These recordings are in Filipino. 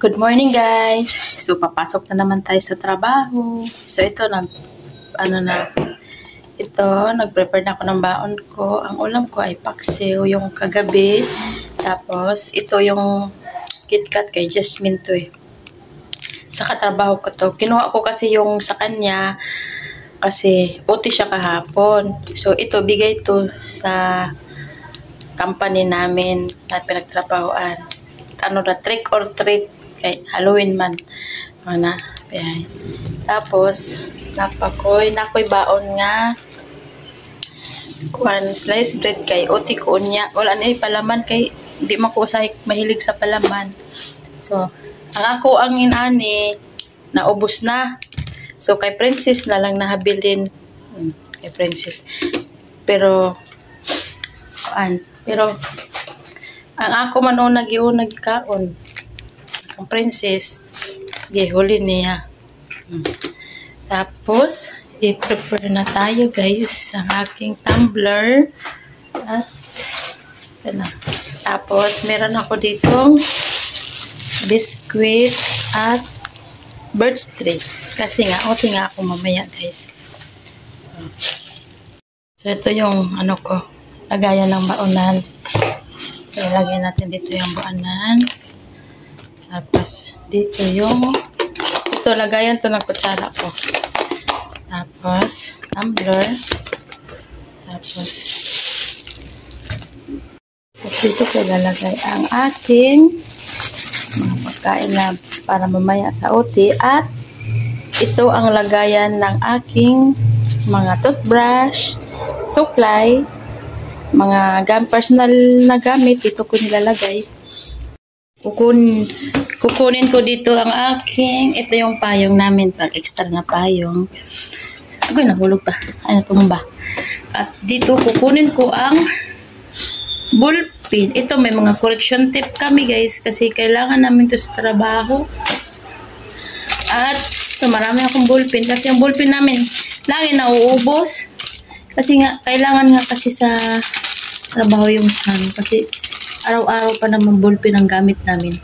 Good morning guys! So papasok na naman tayo sa trabaho. So ito nag-prepare na ako ng baon ko. Ang ulam ko ay paksiw yung kagabi. Tapos ito yung KitKat kay Jasmine to eh. Sa katrabaho ko to. Kinuha ko kasi yung sa kanya kasi OT siya kahapon. So ito bigay to sa company namin na pinagtrabahoan. Trick or treat kay Halloween man. Tapos nakoy baon nga slice bread kay OT ko niya. Wala na palaman kay di makusay mahilig sa palaman. So ang ako ang inani naubos na. So kay Princess na lang nahabilin kay Princess. Pero ang ako man nagkaon ang Princess gihuli niya. Tapos i-prepare na tayo guys ang aking tumbler at tapos meron ako ditong biscuit at birch tree kasi nga OT nga ako mamaya guys. So ito yung ko lagayan ng baonan. So ilagay natin dito yung baonan. Tapos dito lagayan to ng kutsara ko. Tapos tumbler. Tapos dito ko lalagay ang aking mga pagkain na para mamaya sa OT. At ito ang lagayan ng aking mga toothbrush, suklay, mga personal na gamit. Ito ko nilalagay. Kukunin ko dito ang aking, ito yung payong namin, pang extra na payong. Agoy, nahulog pa. Ay, natumba. At dito kukunin ko ang ballpen. Ito may mga correction tape kami guys kasi kailangan namin to sa trabaho. At ito marami akong ballpen kasi ang ballpen namin lagi nauubos. Kasi nga, kailangan nga kasi sa trabaho yung kasi araw-araw pa naman ballpen ang gamit namin.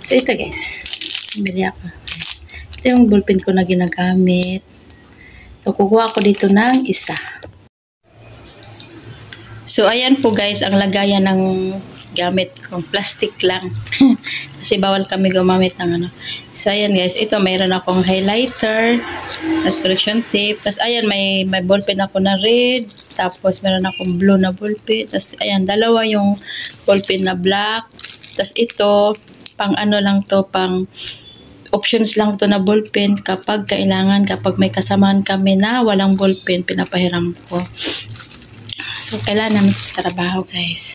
So ito guys, bili ako. Ito yung ballpen ko na ginagamit. So kukuha ko dito ng isa. So ayan po guys ang lagayan ng gamit kong plastic lang. Kasi bawal kami gumamit ng So ayan guys, ito mayroon akong highlighter, tapos correction tape, tapos ayan may ballpen ako na red, tapos meron akong blue na ballpen, tapos ayan dalawa yung ballpen na black, tapos ito pang lang to, pang options lang to na ballpen kapag may kasamahan kami na walang ballpen, pinapahiram ko. So kailangan namin sa trabaho guys.